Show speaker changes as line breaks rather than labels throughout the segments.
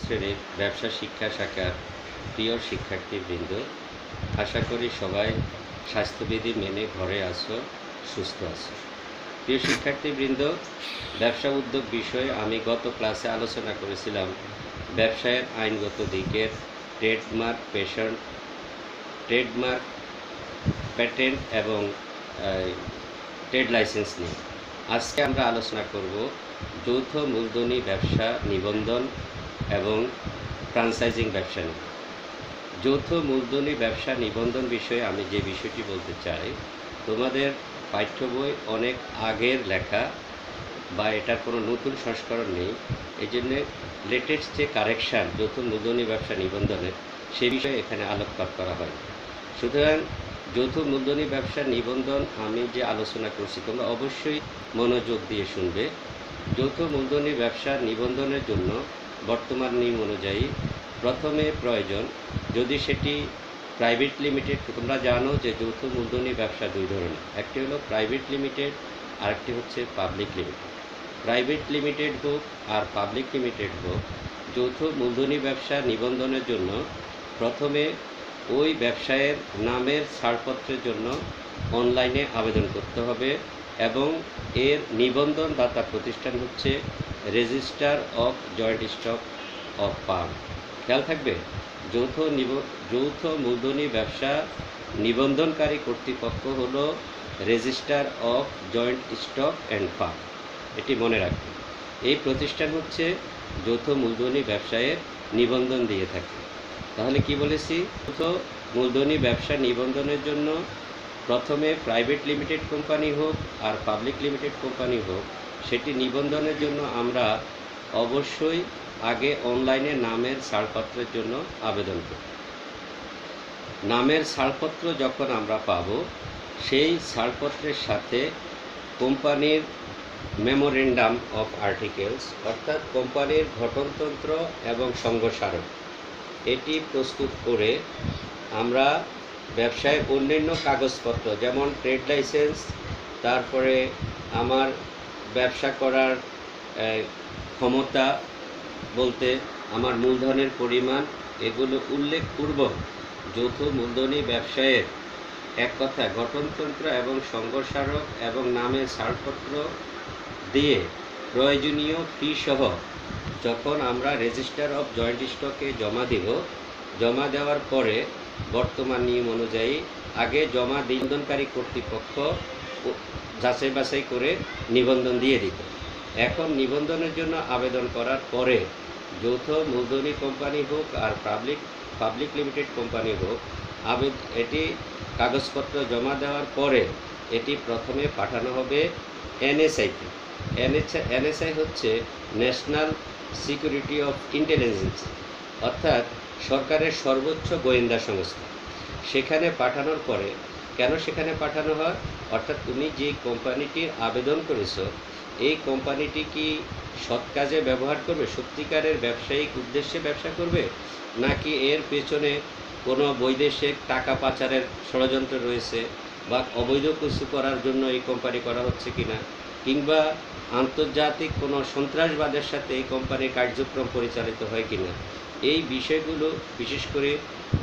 শ্রেণীর ব্যবসা শিক্ষা শাখার প্রিয় শিক্ষার্থীবৃন্দ, আশা করি সবাই স্বাস্থ্যবিধি মেনে ঘরে আছো, সুস্থ আছো। প্রিয় শিক্ষার্থীবৃন্দ, ব্যবসা উদ্যোগ বিষয়ে আমি গত ক্লাসে আলোচনা করেছিলাম ব্যবসায়ের আইনগত দিকের ট্রেডমার্ক প্যাটেন্ট এবং ট্রেড লাইসেন্স নিয়ে। আজকে আমরা আলোচনা করব যৌথ মূলধনী ব্যবসা নিবন্ধন এবং ফ্রাঞ্চাইজিং ব্যবসা নিয়ে। যৌথ মূলধনী ব্যবসা নিবন্ধন বিষয়ে আমি যে বিষয়টি বলতে চাই, তোমাদের পাঠ্য বই অনেক আগের লেখা বা এটার কোনো নতুন সংস্করণ নেই, এই জন্যে লেটেস্ট যে কারেকশান যৌথ মূলধনী ব্যবসা নিবন্ধনের সে বিষয়ে এখানে আলোকপাত করা হয়। সুতরাং যৌথ মূলধনী ব্যবসা নিবন্ধন আমি যে আলোচনা করছি তোমরা অবশ্যই মনোযোগ দিয়ে শুনবে। যৌথ মূলধনী ব্যবসা নিবন্ধনের জন্য বর্তমান নিয়ম অনুযায়ী প্রথমে প্রয়োজন, যদি সেটি প্রাইভেট লিমিটেড, তোমরা জানো যে যৌথ মূলধনী ব্যবসা দুই ধরনের, একটি হলো প্রাইভেট লিমিটেড আর একটি হচ্ছে পাবলিক লিমিটেড। প্রাইভেট লিমিটেড হোক আর পাবলিক লিমিটেড হোক, যৌথ মূলধনী ব্যবসা নিবন্ধনের জন্য প্রথমে ওই ব্যবসায়ের নামের ছাড়পত্রের জন্য অনলাইনে আবেদন করতে হবে এবং এর নিবন্ধনদাতা প্রতিষ্ঠান হচ্ছে registrar of joint stock of farm. খেয়াল থাকবে, যৌথ মূলধনী ব্যবসা নিবন্ধনকারী কর্তৃপক্ষ হলো registrar of joint stock and farm. এটি মনে রাখবে, এই প্রতিষ্ঠান হচ্ছে যৌথ মূলধনী ব্যবসায়ের নিবন্ধন দিয়ে থাকে। তাহলে কি বলেছি, যৌথ মূলধনী ব্যবসা নিবন্ধনের জন্য প্রথমে প্রাইভেট লিমিটেড কোম্পানি হোক আর পাবলিক লিমিটেড কোম্পানি হোক, সেটি নিবন্ধনের জন্য আমরা অবশ্যই আগে অনলাইনে নামের ছাড়পত্রের জন্য আবেদন করি। নামের ছাড়পত্র যখন আমরা পাব, সেই ছাড়পত্রের সাথে কোম্পানির মেমোরেন্ডাম অফ আর্টিকেলস অর্থাৎ কোম্পানির গঠনতন্ত্র এবং সংঘস্মারক এটি প্রস্তুত করে আমরা ব্যবসায় অন্যান্য কাগজপত্র যেমন ট্রেড লাইসেন্স, তারপরে আমার ব্যবসা করার ক্ষমতা বলতে আমার মূলধনের পরিমাণ, এগুলো উল্লেখপূর্বক যৌথ মূলধনী ব্যবসায়ের এক কথা গঠনতন্ত্র এবং সংঘস্মারক এবং নামের ছাড়পত্র দিয়ে প্রয়োজনীয় ফি সহ যখন আমরা রেজিস্টার অফ জয়েন্ট স্টকে জমা দিব, জমা দেওয়ার পরে বর্তমান নিয়ম অনুযায়ী আগে জমা নিবন্ধনকারী কর্তৃপক্ষ যাচাই বাছাই করে নিবন্ধন দিয়ে দিত। এখন নিবন্ধনের জন্য আবেদন করার পরে যৌথ মূলধনী কোম্পানি হোক আর পাবলিক লিমিটেড কোম্পানি হোক, এটি কাগজপত্র জমা দেওয়ার পরে এটি প্রথমে পাঠানো হবে এনএসআইতে। এনএসআই হচ্ছে ন্যাশনাল সিকিউরিটি অফ ইন্টেলিজেন্স, অর্থাৎ সরকারের সর্বোচ্চ গোয়েন্দা সংস্থা। সেখানে পাঠানোর পরে, কেন সেখানে পাঠানো হয়, অর্থাৎ তুমি যে কোম্পানিটির আবেদন করেছো এই কোম্পানিটি কি সৎ কাজে ব্যবহার করবে, সত্যিকারের ব্যবসায়িক উদ্দেশ্যে ব্যবসা করবে, নাকি এর পেছনে কোনো বৈদেশিক টাকা পাচারের ষড়যন্ত্র রয়েছে বা অবৈধ কিছু করার জন্য এই কোম্পানি করা হচ্ছে কিনা, কিংবা আন্তর্জাতিক কোনো সন্ত্রাসবাদের সাথে এই কোম্পানির কার্যক্রম পরিচালিত হয় কিনা, এই বিষয়গুলো বিশেষ করে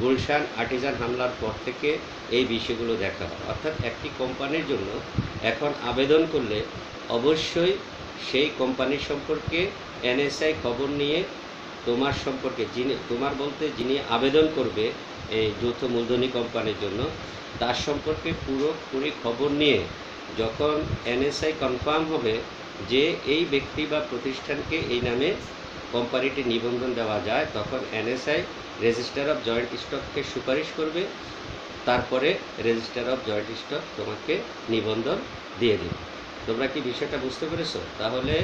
গুলশান আর্টিজান হামলার পর থেকে এই বিষয়গুলো দেখা হয়। অর্থাৎ একটি কোম্পানির জন্য এখন আবেদন করলে অবশ্যই সেই কোম্পানির সম্পর্কে এনএসআই খবর নিয়ে তোমার সম্পর্কে যিনি আবেদন করবে এই যৌথ মূলধনী কোম্পানির জন্য তার সম্পর্কে পুরোপুরি খবর নিয়ে যখন এনএসআই কনফার্ম হবে যে এই ব্যক্তি বা প্রতিষ্ঠানকে এই নামে কোম্পানিটি নিবন্ধন দেওয়া যায়, তখন এনএসআই রেজিস্টার অফ জয়েন্ট স্টককে সুপারিশ করবে, তারপরে রেজিস্টার অফ জয়েন্ট স্টক তোমাকে নিবন্ধন দিয়ে দেবে। তোমরা কি বিষয়টা বুঝতে পেরেছো? তাহলে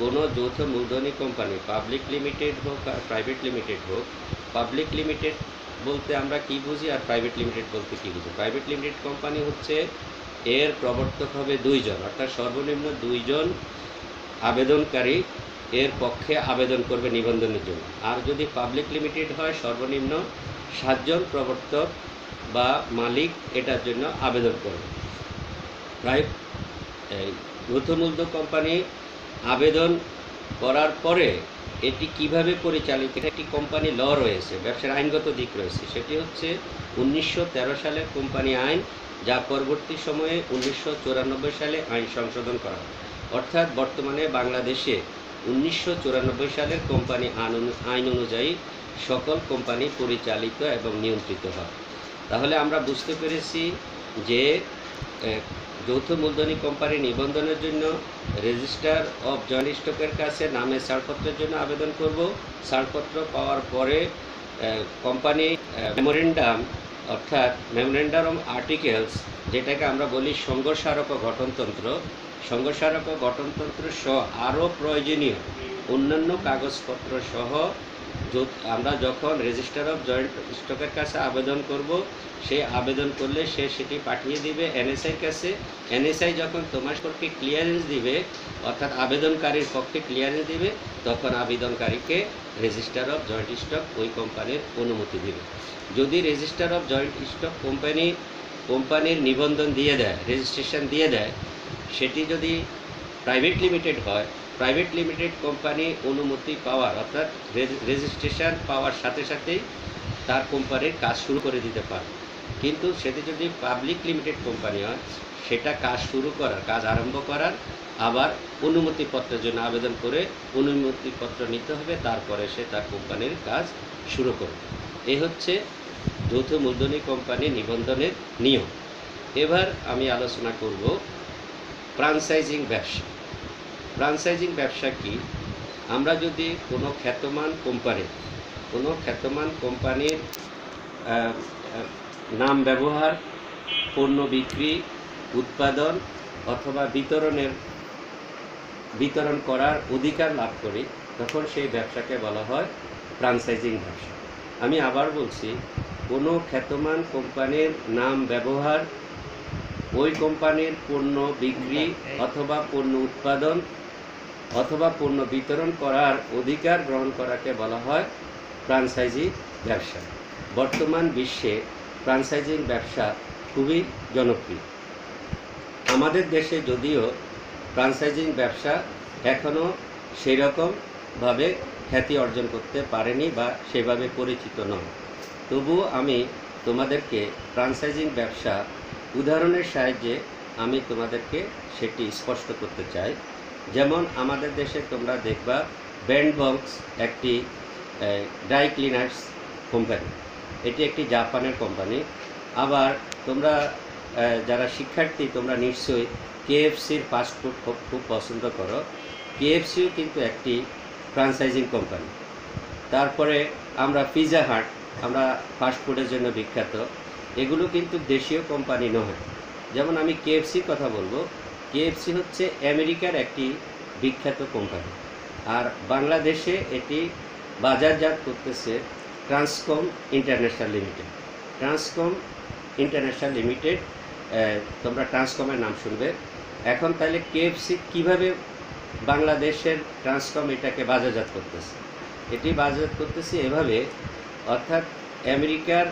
কোনো যৌথ মূলধনী কোম্পানি পাবলিক লিমিটেড হোক আর প্রাইভেট লিমিটেড হোক, পাবলিক লিমিটেড বলতে আমরা কি বুঝি আর প্রাইভেট লিমিটেড বলতে কী বুঝি? প্রাইভেট লিমিটেড কোম্পানি হচ্ছে এর প্রবর্তক হবে দুইজন, অর্থাৎ সর্বনিম্ন দুইজন আবেদনকারী এর পক্ষে আবেদন করবে নিবন্ধনের জন্য। আর যদি পাবলিক লিমিটেড হয় সর্বনিম্ন 7 জন প্রবর্তক বা মালিক এটার জন্য আবেদন করবে। প্রায় যৌথ মূলধনী কোম্পানি আবেদন করার পরে এটি কিভাবে পরিচালিত, একটি কোম্পানি ল রয়েছে, ব্যবসার আইনগত দিক রয়েছে। সেটি হচ্ছে 1913 সালের কোম্পানি আইন, যা পরবর্তী সময়ে 1994 সালে আইন সংশোধন করা হয়। অর্থাৎ বর্তমানে বাংলাদেশে 1994 সালের কোম্পানি আইন অনুযায়ী সকল কোম্পানি পরিচালিত এবং নিয়ন্ত্রিত হয়। তাহলে আমরা বুঝতে পেরেছি যে যৌথ মূলধনী কোম্পানি নিবন্ধনের জন্য রেজিস্ট্রার অফ জয়েন্ট স্টকের কাছে নামের ছাড়পত্রের জন্য আবেদন করব। ছাড়পত্র পাওয়ার পরে কোম্পানি মেমোরেন্ডাম অর্থাৎ মেমোরেন্ডাম আর্টিকেলস, যেটাকে আমরা বলি সংঘস্মারক ও গঠনতন্ত্র, সংঘস্মারক ও গঠনতন্ত্র সহ আরও প্রয়োজনীয় অন্যান্য কাগজপত্র সহ আমরা যখন রেজিস্ট্রার অফ জয়েন্ট স্টকের কাছে আবেদন করব, সেই আবেদন করলে সে সেটি পাঠিয়ে দিবে এনএসআইর কাছে। এনএসআই যখন তোমার পক্ষে ক্লিয়ারেন্স দিবে, অর্থাৎ আবেদনকারীর পক্ষে ক্লিয়ারেন্স দিবে, তখন আবেদনকারীকে রেজিস্ট্রার অফ জয়েন্ট স্টক ওই কোম্পানির অনুমতি দিবে। যদি রেজিস্ট্রার অফ জয়েন্ট স্টক কোম্পানির নিবন্ধন দিয়ে দেয়, রেজিস্ট্রেশন দিয়ে দেয়, সেটি যদি প্রাইভেট লিমিটেড হয়, প্রাইভেট লিমিটেড কোম্পানি অনুমতি পাওয়ার অর্থাৎ রেজিস্ট্রেশন পাওয়ার সাথে সাথেই তার কোম্পানির কাজ শুরু করে দিতে পারে। কিন্তু সেটি যদি পাবলিক লিমিটেড কোম্পানি হয়, সেটা কাজ আরম্ভ করার আবার অনুমতিপত্রের জন্য আবেদন করে অনুমতিপত্র নিতে হবে, তারপরে সে তার কোম্পানির কাজ শুরু করবে। এই হচ্ছে যৌথ মূলধনী কোম্পানি নিবন্ধনের নিয়ম। এবার আমি আলোচনা করব ফ্রাঞ্চাইজিং ব্যবসা। ফ্রাঞ্চাইজিং ব্যবসা কি? আমরা যদি কোনো খ্যাতমান কোম্পানির নাম ব্যবহার, পণ্য বিক্রি, উৎপাদন অথবা বিতরণ করার অধিকার লাভ করি, তখন সেই ব্যবসাকে বলা হয় ফ্রাঞ্চাইজিং ব্যবসা। আমি আবার বলছি, কোনো খ্যাতমান কোম্পানির নাম ব্যবহার, ওই কোম্পানির পণ্য বিক্রি অথবা পণ্য উৎপাদন অথবা পণ্য বিতরণ করার অধিকার গ্রহণ করাকে বলা হয় ফ্রাঞ্চাইজি ব্যবসা। বর্তমান বিশ্বে ফ্রাঞ্চাইজিং ব্যবসা খুবই জনপ্রিয়। আমাদের দেশে যদিও ফ্রাঞ্চাইজিং ব্যবসা এখনও সেরকমভাবে খ্যাতি অর্জন করতে পারেনি বা সেভাবে পরিচিত নয়, তবুও আমি তোমাদেরকে ফ্রাঞ্চাইজিং ব্যবসা উদাহরণের সাহায্যে আমি তোমাদেরকে সেটি স্পষ্ট করতে চাই। যেমন আমাদের দেশে তোমরা দেখবা ব্যান্ডবক্স একটি ড্রাই ক্লিনার্স কোম্পানি, এটি একটি জাপানের কোম্পানি। আবার তোমরা যারা শিক্ষার্থী, তোমরা নিশ্চয়ই কেএফসির ফাস্টফুড খুব পছন্দ করো। কেএফসিও কিন্তু একটি ফ্রাঞ্চাইজিং কোম্পানি। তারপরে আমরা পিৎজা হাট, আমরা ফাস্টফুডের জন্য বিখ্যাত, এগুলো কিন্তু দেশীয় কোম্পানি নয়। যেমন আমি কেএফসির কথা বলবো, কেএফসি হচ্ছে আমেরিকার একটি বিখ্যাত কোম্পানি, আর বাংলাদেশে এটি বাজারজাত করতেছে Transcom international limited. Transcom international limited, তোমরা ট্রান্সকমের নাম শুনবে। এখন তাহলে কেএফসি কিভাবে বাংলাদেশের ট্রান্সকম এটাকে বাজারজাত করতেছে? এটি বাজারজাত করতেছে এভাবে, অর্থাৎ আমেরিকার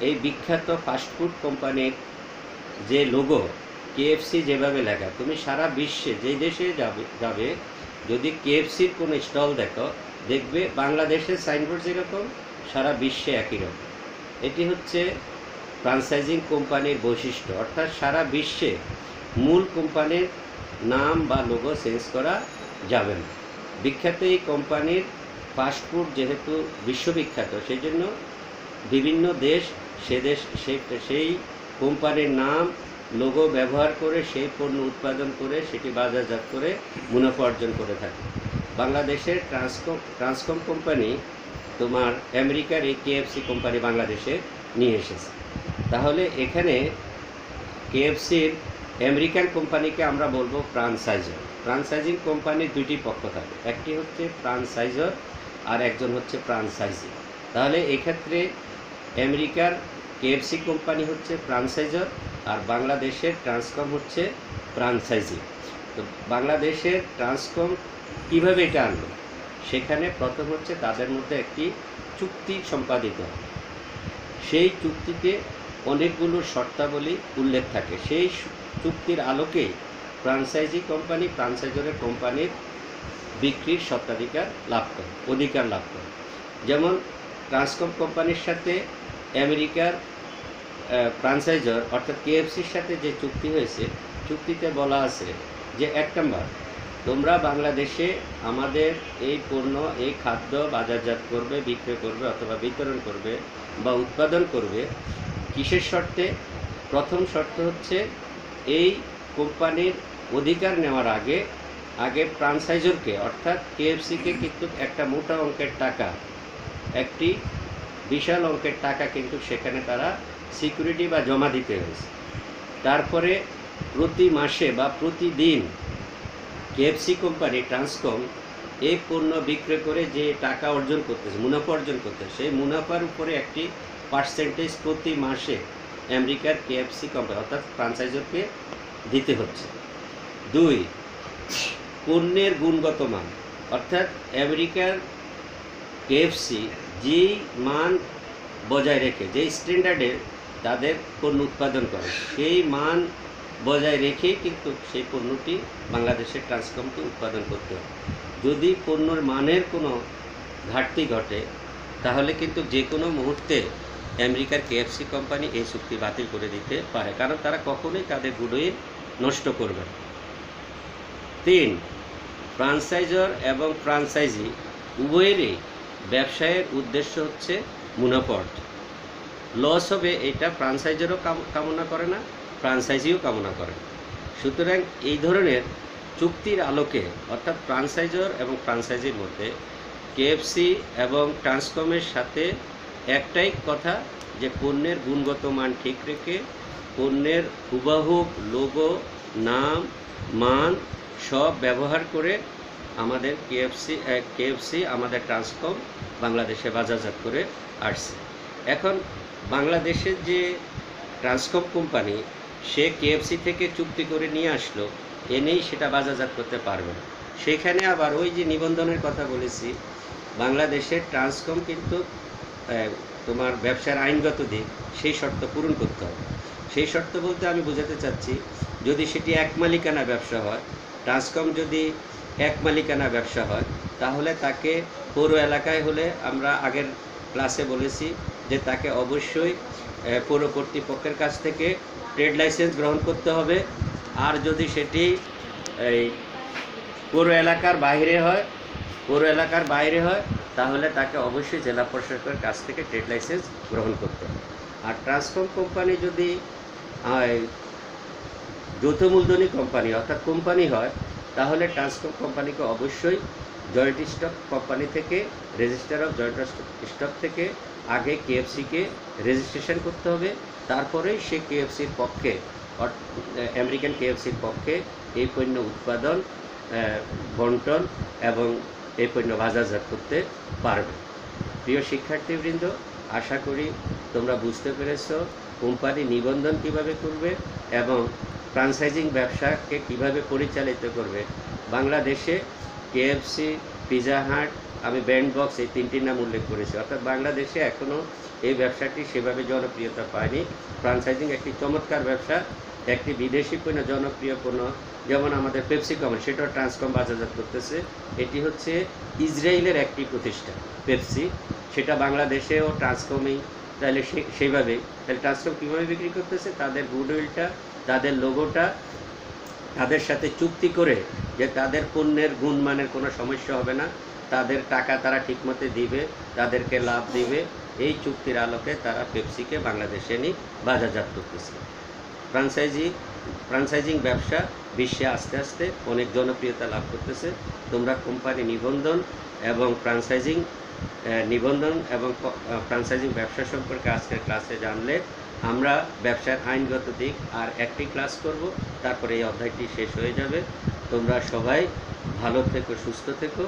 এই বিখ্যাত ফাস্টফুড কোম্পানির যে লোগো কেএফসি যেভাবে লেখা, তুমি সারা বিশ্বে যে দেশে যাবে যদি কেএফসির কোনো স্টল দেখবে বাংলাদেশের সাইনবোর্ড যেরকম, সারা বিশ্বে একই রকম। এটি হচ্ছে ফ্রাঞ্চাইজিং কোম্পানির বৈশিষ্ট্য, অর্থাৎ সারা বিশ্বে মূল কোম্পানির নাম বা লোগো চেঞ্জ করা যাবে না। বিখ্যাত এই কোম্পানির ফাস্টফুড যেহেতু বিশ্ববিখ্যাত, সেই জন্য বিভিন্ন দেশ সেই কোম্পানির নাম লোগো ব্যবহার করে সেই পণ্য উৎপাদন করে সেটি বাজারজাত করে মুনাফা অর্জন করে থাকে। বাংলাদেশের ট্রান্সকম কোম্পানি তোমার আমেরিকার এই কেএফসি কোম্পানি বাংলাদেশে নিয়ে এসেছে। তাহলে এখানে কেএফসির আমেরিকান কোম্পানিকে আমরা বলবো ফ্রাঞ্চাইজার। ফ্রাঞ্চাইজিং কোম্পানির দুইটি পক্ষ থাকে, একটি হচ্ছে ফ্রাঞ্চাইজার আর একজন হচ্ছে ফ্রাঞ্চাইজি। তাহলে এক্ষেত্রে আমেরিকার কেএফসি কোম্পানি হচ্ছে ফ্রাঞ্চাইজার আর বাংলাদেশের ট্রান্সকম হচ্ছে ফ্রাঞ্চাইজি। তো বাংলাদেশের ট্রান্সকম কীভাবে এটা আনলো? সেখানে প্রথম হচ্ছে তাদের মধ্যে একটি চুক্তি সম্পাদিত হয়। সেই চুক্তিতে অনেকগুলো শর্তাবলী উল্লেখ থাকে। সেই চুক্তির আলোকে ফ্রাঞ্চাইজি কোম্পানি ফ্রাঞ্চাইজারের কোম্পানির বিক্রির স্বত্বাধিকার লাভ করে, অধিকার লাভ করে। যেমন ট্রান্সকম কোম্পানির সাথে আমেরিকার ফ্রাঞ্চাইজার অর্থাৎ কেএফসির সাথে যে চুক্তি হয়েছে, চুক্তিতে বলা আছে যে 1 নম্বর, তোমরা বাংলাদেশে আমাদের এই পণ্য, এই খাদ্য বাজারজাত করবে, বিক্রয় করবে অথবা বিতরণ করবে বা উৎপাদন করবে কিসের শর্তে? প্রথম শর্ত হচ্ছে এই কোম্পানির অধিকার নেওয়ার আগে ফ্রাঞ্চাইজারকে অর্থাৎ কেএফসিকে কিন্তু একটা মোটা অঙ্কের টাকা, একটি বিশাল অঙ্কের টাকা কিন্তু সেখানে তারা সিকিউরিটি বা জমা দিতে হয়েছে। তারপরে প্রতি মাসে বা প্রতিদিন কেএফসি কোম্পানি ট্রান্সকম এই পণ্য বিক্রয় করে যে টাকা অর্জন করতেছে, মুনাফা অর্জন করতেছে, সেই মুনাফার উপরে একটি পার্সেন্টেজ প্রতি মাসে আমেরিকার কেএফসি কোম্পানি অর্থাৎ ফ্রাঞ্চাইজারকে দিতে হচ্ছে। 2, পণ্যের গুণগত মান, অর্থাৎ আমেরিকার কেএফসি যেই মান বজায় রেখে, যেই স্ট্যান্ডার্ডে তাদের পণ্য উৎপাদন করে, সেই মান বজায় রেখে কিন্তু সেই পণ্যটি বাংলাদেশের ট্রান্সকমকে উৎপাদন করতে হবে। যদি পণ্যর মানের কোনো ঘাটতি ঘটে তাহলে কিন্তু যে কোনো মুহূর্তে আমেরিকার কেএফসি কোম্পানি এই চুক্তি বাতিল করে দিতে পারে, কারণ তারা কখনোই তাদের গুডউইল নষ্ট করবে না। 3, ফ্রাঞ্চাইজার এবং ফ্রাঞ্চাইজি উভয়েরই ব্যবসায়ের উদ্দেশ্য হচ্ছে মুনাফা অর্জন। লস হবে এটা ফ্রাঞ্চাইজারও কামনা করে না, ফ্রাঞ্চাইজিও কামনা করে না। সুতরাং এই ধরনের চুক্তির আলোকে অর্থাৎ ফ্রাঞ্চাইজার এবং ফ্রাঞ্চাইজির মধ্যে কেএফসি এবং ট্রান্সকমের সাথে একটাই কথা, যে পণ্যের গুণগত মান ঠিক রেখে পণ্যের হুবহু লোগো, নাম, মান সব ব্যবহার করে আমাদের কেএফসি আমাদের ট্রান্সকম বাংলাদেশে বাজারজাত করে আসছে। এখন বাংলাদেশের যে ট্রান্সকম কোম্পানি, সে কেএফসি থেকে চুক্তি করে নিয়ে আসলো, এনেই সেটা বাজারজাত করতে পারবে না। সেখানে আবার ওই যে নিবন্ধনের কথা বলেছি, বাংলাদেশের ট্রান্সকম কিন্তু তোমার ব্যবসার আইনগত দিক, সেই শর্ত পূরণ করতে হবে। সেই শর্ত বলতে আমি বোঝাতে চাচ্ছি, যদি সেটি এক মালিকানা ব্যবসা হয়, ট্রান্সকম যদি এক মালিকানা ব্যবসা হয়, তাহলে তাকে পৌর এলাকায় হলে আমরা আগের ক্লাসে বলেছি যে তাকে অবশ্যই পৌর কর্তৃপক্ষের কাছ থেকে ট্রেড লাইসেন্স গ্রহণ করতে হবে। আর যদি সেটি এই পৌর এলাকার বাইরে হয় তাহলে তাকে অবশ্যই জেলা প্রশাসকের কাছ থেকে ট্রেড লাইসেন্স গ্রহণ করতে হবে। আর ট্রান্সকম কোম্পানি যদি যৌথ মূলধনী কোম্পানি অর্থাৎ কোম্পানি হয়, তাহলে ট্রান্সকম কোম্পানিকে অবশ্যই জয়েন্ট স্টক কোম্পানি থেকে, রেজিস্টার অফ জয়েন্ট স্টক থেকে আগে কেএফসিকে রেজিস্ট্রেশন করতে হবে। তারপরেই সে কেএফসির পক্ষে, আমেরিকান কেএফসির পক্ষে এই পণ্য উৎপাদন, বন্টন এবং এই পণ্য বাজারজাত করতে পারবে। প্রিয় শিক্ষার্থীবৃন্দ, আশা করি তোমরা বুঝতে পেরেছ কোম্পানি নিবন্ধন কিভাবে করবে এবং ফ্রাঞ্চাইজিং ব্যবসাকে কিভাবে পরিচালিত করবে। বাংলাদেশে কেএফসি, পিজা হাট, আমি ব্যান্ড বক্স, এই 3টির নাম উল্লেখ করেছি। অর্থাৎ বাংলাদেশে এখনও এই ব্যবসাটি সেভাবে জনপ্রিয়তা পায়নি। ফ্রাঞ্চাইজিং একটি চমৎকার ব্যবসা। একটি বিদেশি পণ্য, জনপ্রিয় পণ্য, যেমন আমাদের পেপসি কোম্পানি, সেটাও ট্রান্সকম বাজারজাত করতেছে। এটি হচ্ছে ইসরায়েলের একটি প্রতিষ্ঠান পেপসি, সেটা বাংলাদেশেও ট্রান্সকমই। তাহলে সেইভাবেই তাহলে ট্রান্সকম কীভাবে বিক্রি করতেছে? তাদের গুডউইলটা, তাদের লোগোটা তাদের সাথে চুক্তি করে যে তাদের পণ্যের গুণমানের কোনো সমস্যা হবে না, তাদের টাকা তারা ঠিকমতো দিবে, তাদেরকে লাভ দিবে, এই চুক্তির আলোকে তারা পেপসিকে বাংলাদেশে নিয়ে বাজারজাত করতেছে। ফ্রাঞ্চাইজিং ব্যবসা বিশ্বে আস্তে আস্তে অনেক জনপ্রিয়তা লাভ করতেছে। তোমরা কোম্পানি নিবন্ধন এবং ফ্রাঞ্চাইজিং ব্যবসা সম্পর্কে আজকের ক্লাসে জানলে আমরা ব্যবসার আইনগত দিক আর একটি ক্লাস করব, তারপরে এই অধ্যায়টি শেষ হয়ে যাবে। তোমরা সবাই ভালো থেকো, সুস্থ থেকো,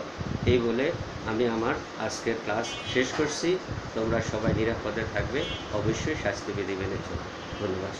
এই বলে আমি আমার আজকের ক্লাস শেষ করছি। তোমরা সবাই নিরাপদে থাকবে, অবশ্যই স্বাস্থ্যবিধি মেনে চলবে। ধন্যবাদ।